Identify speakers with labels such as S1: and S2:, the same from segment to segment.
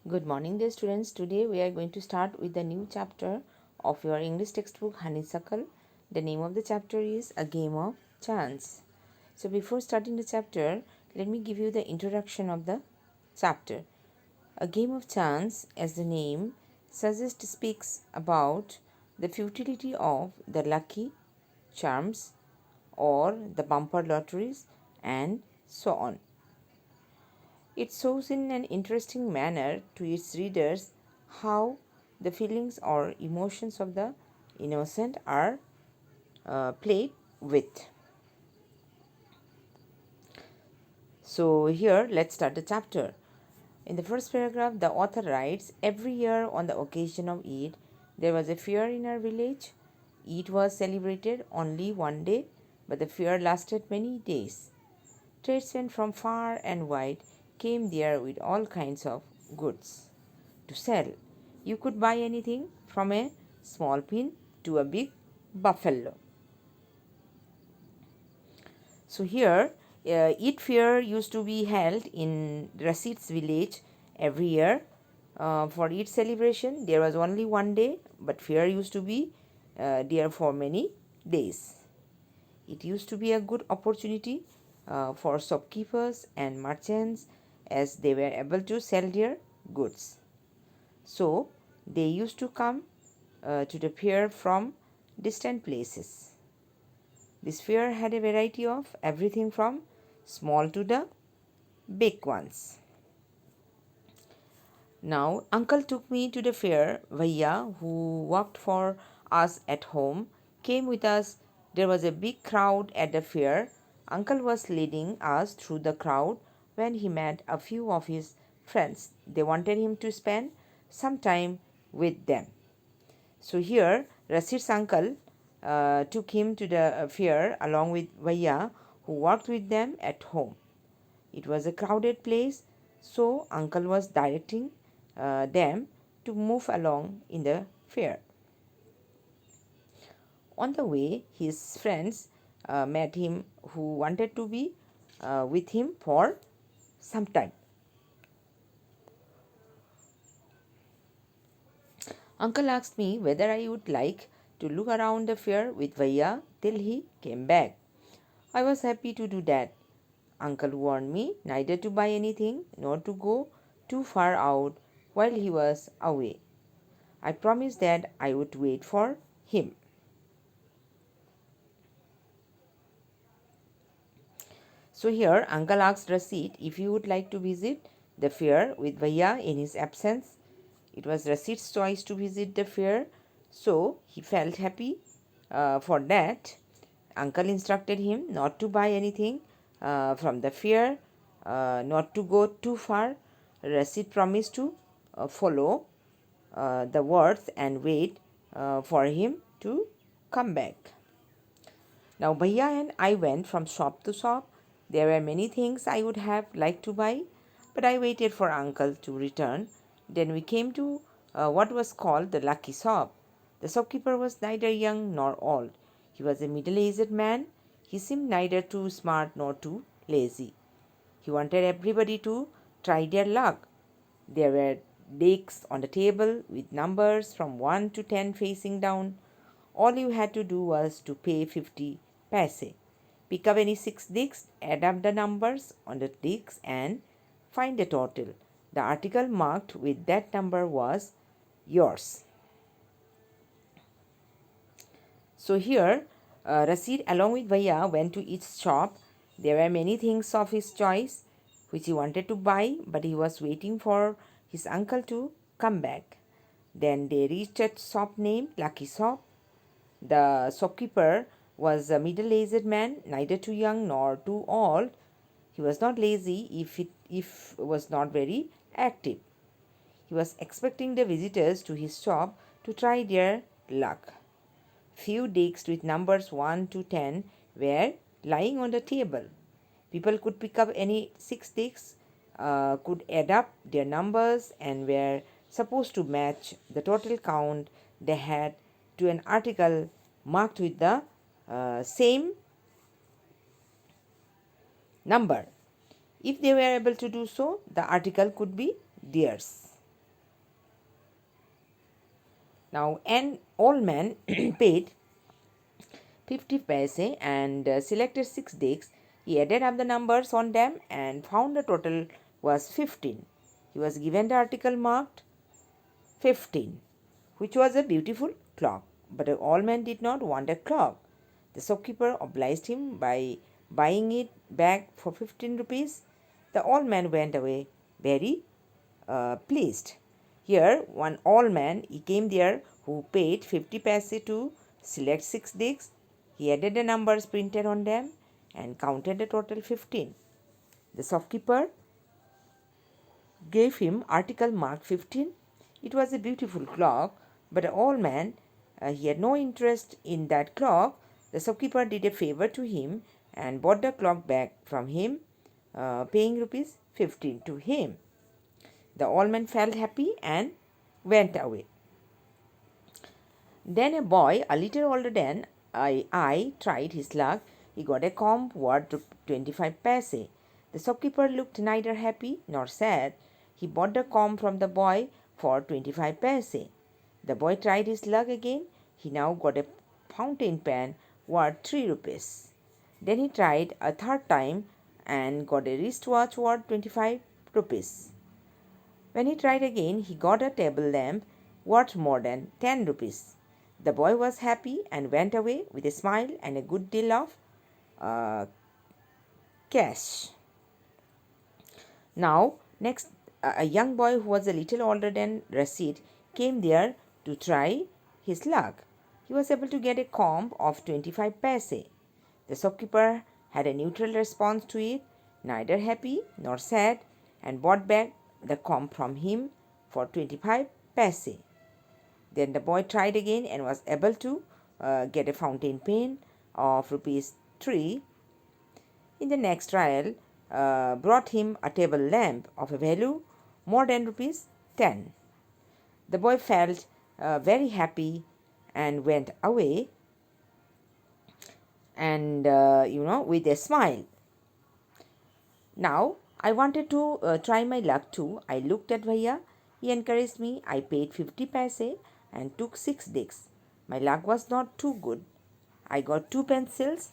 S1: Good morning, dear students. Today we are going to start with the new chapter of your English textbook Honeysuckle. The name of the chapter is A Game of Chance. So, before starting the chapter, let me give you the introduction of the chapter. A game of chance, as the name suggests, speaks about the futility of the lucky charms or the bumper lotteries and so on. It shows in an interesting manner to its readers how the feelings or emotions of the innocent are played with. So, here let's start the chapter. In the first paragraph, the author writes, every year on the occasion of Eid, there was a fair in our village. Eid was celebrated only one day, but the fair lasted many days. Tradesmen from far and wide came there with all kinds of goods to sell. You could buy anything from a small pin to a big buffalo. So here, Eid fair used to be held in Rashid's village every year. For Eid celebration, there was only one day, but fair used to be there for many days. It used to be a good opportunity for shopkeepers and merchants as they were able to sell their goods. So they used to come to the fair from distant places. This fair had a variety of everything from small to the big ones. Now, uncle took me to the fair. Bhaiya, who worked for us at home, came with us. There was a big crowd at the fair. Uncle was leading us through the crowd when he met a few of his friends. They wanted him to spend some time with them. So here, Rashid's uncle took him to the fair along with Bhaiya, who worked with them at home. It was a crowded place, so uncle was directing them to move along in the fair. On the way, his friends met him who wanted to be with him for some time. Uncle asked me whether I would like to look around the fair with Bhaiya till he came back. I was happy to do that. Uncle warned me neither to buy anything nor to go too far out while he was away. I promised that I would wait for him. So here, uncle asked Rashid if he would like to visit the fair with Bhaiya in his absence. It was Rashid's choice to visit the fair, so he felt happy for that. Uncle instructed him not to buy anything from the fair, not to go too far. Rashid promised to follow the words and wait for him to come back. Now, Bhaiya and I went from shop to shop. There were many things I would have liked to buy, but I waited for uncle to return. Then we came to what was called the lucky shop. The shopkeeper was neither young nor old. He was a middle aged man. He seemed neither too smart nor too lazy. He wanted everybody to try their luck. There were decks on the table with numbers from 1 to 10 facing down. All you had to do was to pay 50 paise. Pick up any 6 decks, add up the numbers on the decks and find the total. The article marked with that number was yours. So here, Rashid along with Bhaiya went to each shop. There were many things of his choice which he wanted to buy, but he was waiting for his uncle to come back. Then they reached a shop named Lucky Shop. The shopkeeper was a middle-aged man, neither too young nor too old. He was not lazy if was not very active. He was expecting the visitors to his shop to try their luck. Few decks with numbers 1 to 10 were lying on the table. People could pick up any 6 decks, could add up their numbers, and were supposed to match the total count they had to an article marked with the same number. If they were able to do so, the article could be theirs. Now an old man paid 50 paise and selected 6 decks. He added up the numbers on them and found the total was 15. He was given the article marked 15, which was a beautiful clock. But the old man did not want a clock. The shopkeeper obliged him by buying it back for 15 rupees. The old man went away very pleased. Here, one old man, he came there who paid 50 paise to select 6 discs. He added the numbers printed on them and counted the total 15. The shopkeeper gave him article marked 15. It was a beautiful clock, but the old man, he had no interest in that clock. The shopkeeper did a favor to him and bought the clock back from him, paying rupees 15 to him. The old man felt happy and went away. Then a boy, a little older than I tried his luck. He got a comb worth 25 paise. The shopkeeper looked neither happy nor sad. He bought the comb from the boy for 25 paise. The boy tried his luck again. He now got a fountain pen worth 3 rupees. Then he tried a third time and got a wristwatch worth 25 rupees. When he tried again, he got a table lamp worth more than 10 rupees. The boy was happy and went away with a smile and a good deal of cash. Now, next, a young boy who was a little older than Rashid came there to try his luck. He was able to get a comb of 25 paise. The shopkeeper had a neutral response to it, neither happy nor sad, and bought back the comb from him for 25 paise. Then the boy tried again and was able to get a fountain pen of rupees 3. In the next trial, brought him a table lamp of a value more than rupees 10. The boy felt very happy and went away and with a smile. Now I wanted to try my luck too. I looked at Bhaiya. He encouraged me. I paid 50 paise and took 6 discs. My luck was not too good. I got 2 pencils.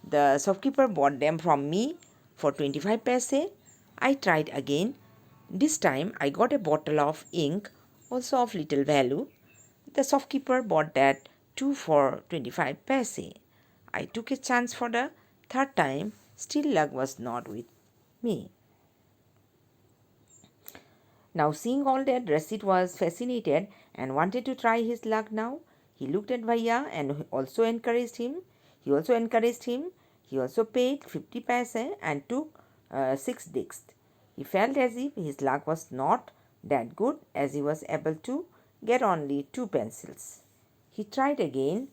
S1: The shopkeeper bought them from me for 25 paise. I tried again. This time I got a bottle of ink, also of little value. The shopkeeper bought that too for 25 paise. I took a chance for the third time. Still luck was not with me. Now, seeing all that, Rashid was fascinated and wanted to try his luck now. He looked at Bhaiya and also encouraged him. He also paid 50 paise and took 6 discs. He felt as if his luck was not that good, as he was able to get only 2 pencils. He tried again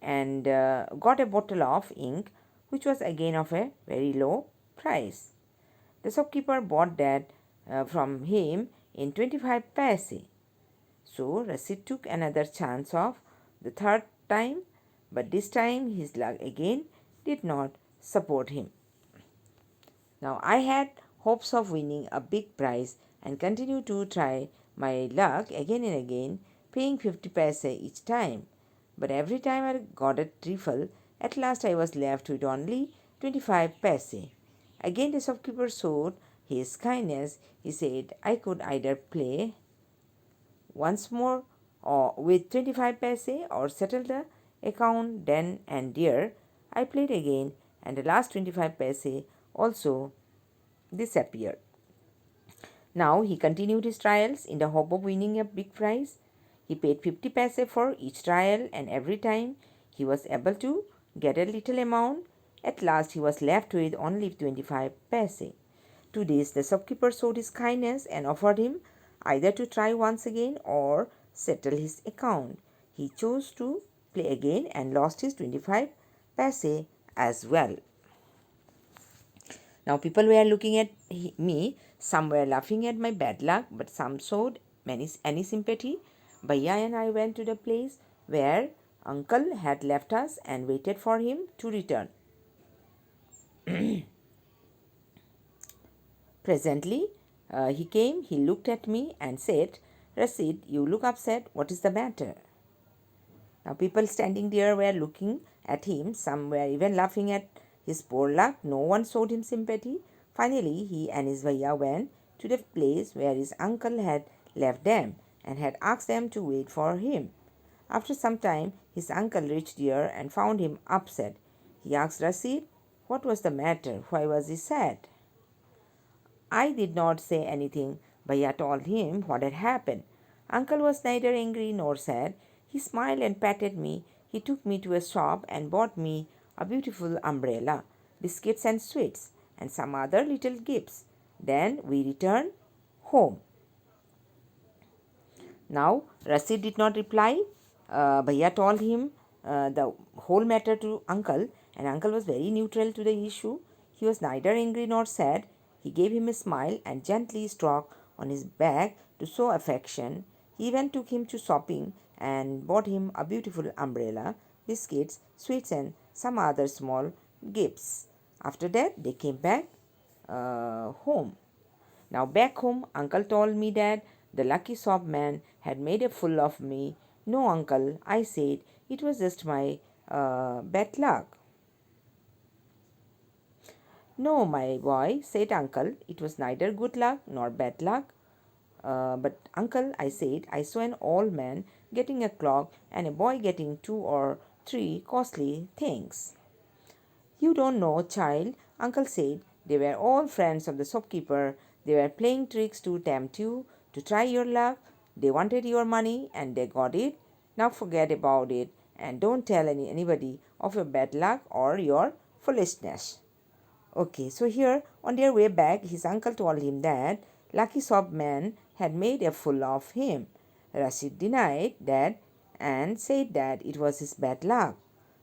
S1: and got a bottle of ink, which was again of a very low price. The shopkeeper bought that from him in 25 paise. So Rashid took another chance of the third time, but this time his luck again did not support him. Now I had hopes of winning a big prize and continued to try my luck again and again, paying 50 paise each time. But every time I got a trifle, at last I was left with only 25 paise. Again the shopkeeper showed his kindness. He said I could either play once more or with 25 paise or settle the account then and there. I played again and the last 25 paise also disappeared. Now he continued his trials in the hope of winning a big prize. He paid 50 paise for each trial and every time he was able to get a little amount. At last he was left with only 25 paise. To this the shopkeeper showed his kindness and offered him either to try once again or settle his account. He chose to play again and lost his 25 paise as well. Now people were looking at me. Some were laughing at my bad luck, but some showed any sympathy. Bhaiya and I went to the place where uncle had left us and waited for him to return. Presently, he came, he looked at me and said, Rashid, you look upset. What is the matter? Now, people standing there were looking at him. Some were even laughing at his poor luck. No one showed him sympathy. Finally, he and his bhaiya went to the place where his uncle had left them and had asked them to wait for him. After some time, his uncle reached there and found him upset. He asked Rasid what was the matter. Why was he sad? I did not say anything. Bhaiya told him what had happened. Uncle was neither angry nor sad. He smiled and patted me. He took me to a shop and bought me a beautiful umbrella, biscuits and sweets, and some other little gifts. Then we returned home. Now, Rasid did not reply. Bhaiya told him the whole matter to uncle, and uncle was very neutral to the issue. He was neither angry nor sad. He gave him a smile and gently stroked on his back to show affection. He even took him to shopping and bought him a beautiful umbrella, biscuits, sweets, and some other small gifts. After that, they came back home. Now, back home, uncle told me that the lucky shopman had made a fool of me. No, uncle, I said, it was just my bad luck. No, my boy, said uncle, it was neither good luck nor bad luck. But, uncle, I said, I saw an old man getting a clock and a boy getting two or three costly things. You don't know, child, uncle said. They were all friends of the shopkeeper. They were playing tricks to tempt you, to try your luck. They wanted your money and they got it. Now forget about it and don't tell anybody of your bad luck or your foolishness. Okay, so here on their way back, his uncle told him that Lucky Shopman had made a fool of him. Rashid denied that and said that it was his bad luck.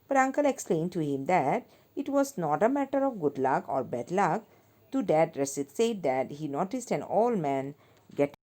S1: But uncle explained to him that it was not a matter of good luck or bad luck. To that, Rashid said that he noticed an old man